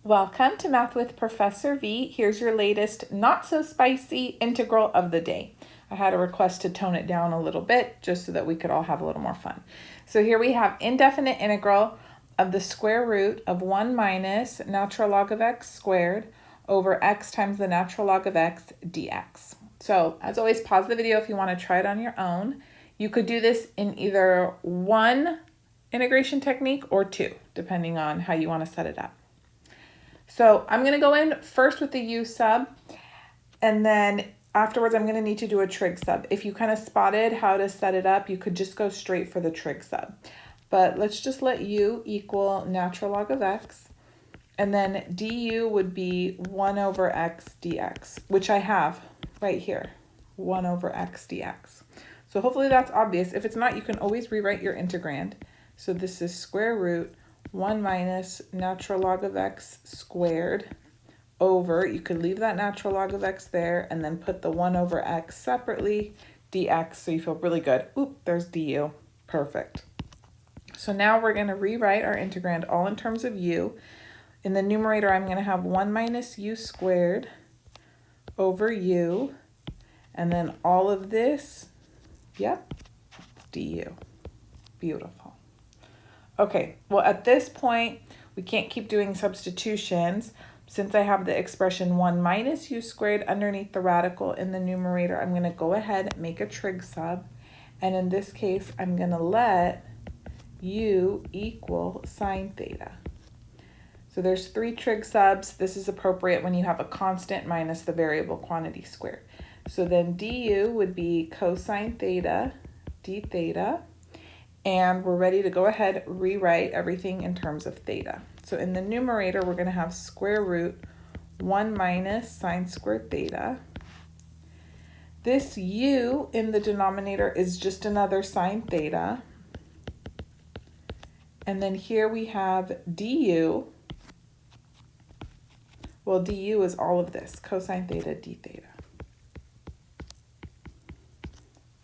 Welcome to Math with Professor V. Here's your latest not so spicy integral of the day. I had a request to tone it down a little bit just so that we could all have a little more fun. So here we have indefinite integral of the square root of 1 minus natural log of x squared over x times the natural log of x dx. So as always, pause the video if you want to try it on your own. You could do this in either one integration technique or two, depending on how you want to set it up. So I'm going to go in first with the u sub, and then afterwards I'm going to need to do a trig sub. If you kind of spotted how to set it up, you could just go straight for the trig sub. But let's just let u equal natural log of x, and then du would be 1 over x dx, which I have right here, 1 over x dx. So hopefully that's obvious. If it's not, you can always rewrite your integrand. So this is square root 1 minus natural log of x squared over, you could leave that natural log of x there and then put the 1 over x separately, dx, so you feel really good. Oop, there's du. Perfect. So now we're going to rewrite our integrand all in terms of u. In the numerator, I'm going to have 1 minus u squared over u, and then all of this, yep, du. Beautiful. Okay, well at this point, we can't keep doing substitutions. Since I have the expression 1 minus u squared underneath the radical in the numerator, I'm going to go ahead and make a trig sub. And in this case, I'm going to let u equal sine theta. So there's 3 trig subs. This is appropriate when you have a constant minus the variable quantity squared. So then du would be cosine theta d theta. And we're ready to go ahead, rewrite everything in terms of theta. So in the numerator, we're going to have square root 1 minus sine squared theta. This u in the denominator is just another sine theta. And then here we have du. Well, du is all of this, cosine theta d theta.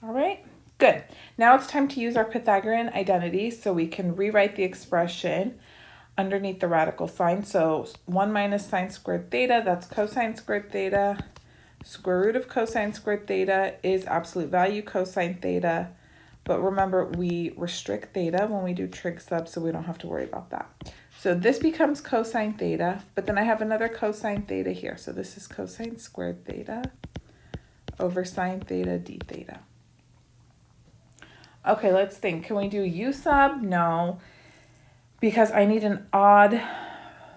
All right. Good. Now it's time to use our Pythagorean identity so we can rewrite the expression underneath the radical sign. So 1 minus sine squared theta, that's cosine squared theta. Square root of cosine squared theta is absolute value cosine theta. But remember, we restrict theta when we do trig sub, so we don't have to worry about that. So this becomes cosine theta, but then I have another cosine theta here. So this is cosine squared theta over sine theta d theta. Okay, let's think. Can we do u sub? No, because I need an odd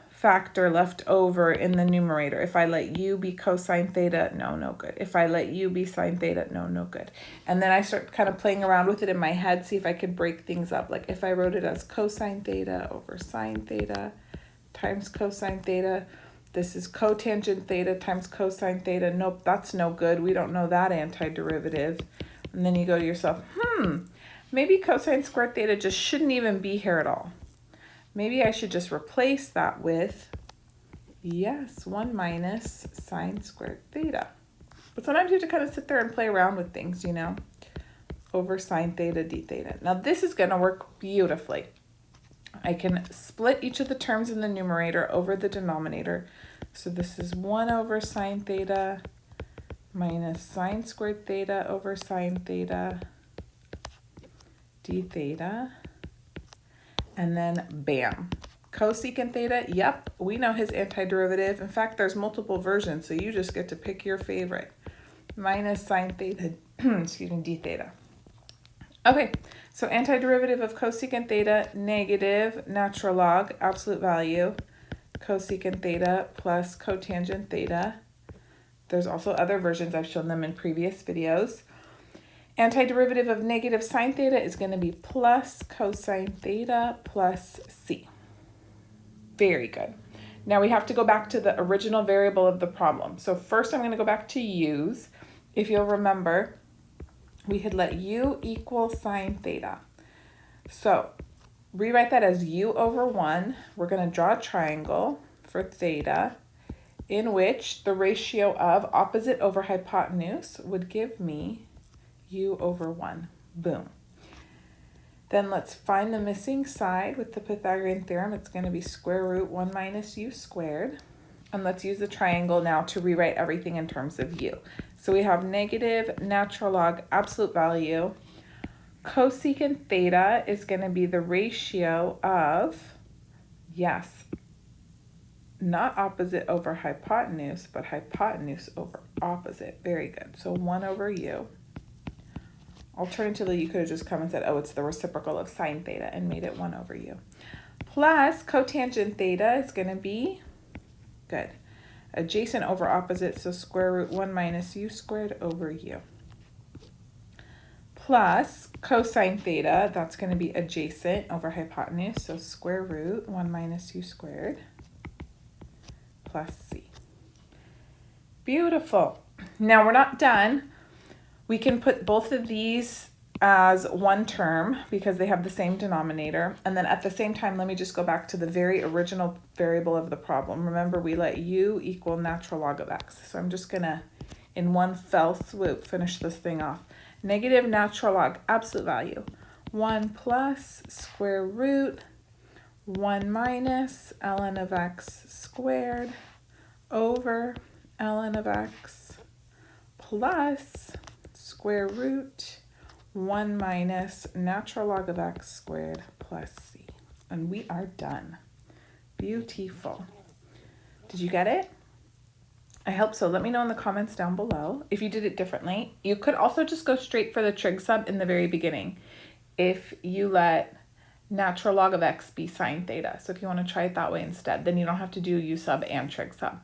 factor left over in the numerator. If I let u be cosine theta, no good. If I let u be sine theta, no good. And then I start kind of playing around with it in my head, see if I could break things up. Like if I wrote it as cosine theta over sine theta times cosine theta, this is cotangent theta times cosine theta. Nope, that's no good. We don't know that antiderivative. And then you go to yourself, maybe cosine squared theta just shouldn't even be here at all. Maybe I should just replace that with, yes, 1 minus sine squared theta. But sometimes you have to kind of sit there and play around with things, you know, over sine theta d theta. Now this is going to work beautifully. I can split each of the terms in the numerator over the denominator. So this is 1 over sine theta minus sine squared theta over sine theta d theta, and then bam, cosecant theta, yep, we know his antiderivative. In fact, there's multiple versions, so you just get to pick your favorite, minus sine theta, excuse me, d theta. Okay, so antiderivative of cosecant theta, negative natural log, absolute value, cosecant theta plus cotangent theta. There's also other versions, I've shown them in previous videos. Antiderivative of negative sine theta is going to be plus cosine theta plus c. Very good. Now we have to go back to the original variable of the problem. So first I'm going to go back to u's. If you'll remember, we had let u equal sine theta. So rewrite that as u over 1. We're going to draw a triangle for theta, in which the ratio of opposite over hypotenuse would give me u over 1. Boom. Then let's find the missing side with the Pythagorean theorem. It's going to be square root 1 minus u squared. And let's use the triangle now to rewrite everything in terms of u. So we have negative natural log absolute value. Cosecant theta is going to be the ratio of, yes, not opposite over hypotenuse, but hypotenuse over opposite. Very good. So 1 over u. Alternatively, you could have just come and said, oh, it's the reciprocal of sine theta and made it 1 over u. Plus cotangent theta is going to be, good, adjacent over opposite, so square root 1 minus u squared over u. Plus cosine theta, that's going to be adjacent over hypotenuse, so square root 1 minus u squared plus c. Beautiful. Now we're not done. We can put both of these as one term because they have the same denominator. And then at the same time, let me just go back to the very original variable of the problem. Remember, we let u equal natural log of x. So I'm just going to, in one fell swoop, finish this thing off. Negative natural log, absolute value. 1 plus square root 1 minus ln of x squared over ln of x plus square root 1 minus natural log of x squared plus c. And we are done. Beautiful. Did you get it? I hope so. Let me know in the comments down below if you did it differently. You could also just go straight for the trig sub in the very beginning if you let natural log of x be sine theta. So if you want to try it that way instead, then you don't have to do u sub and trig sub.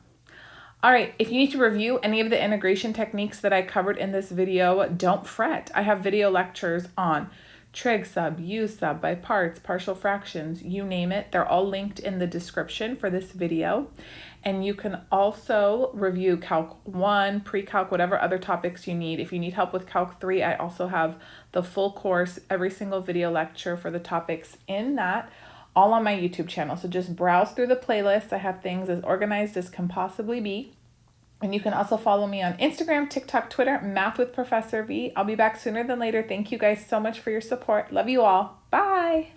All right, if you need to review any of the integration techniques that I covered in this video, don't fret. I have video lectures on trig sub, u sub, by parts, partial fractions, you name it. They're all linked in the description for this video. And you can also review Calc 1, Pre-Calc, whatever other topics you need. If you need help with Calc 3, I also have the full course, every single video lecture for the topics in that, all on my YouTube channel. So just browse through the playlist. I have things as organized as can possibly be. And you can also follow me on Instagram, TikTok, Twitter, Math with Professor V. I'll be back sooner than later. Thank you guys so much for your support. Love you all. Bye.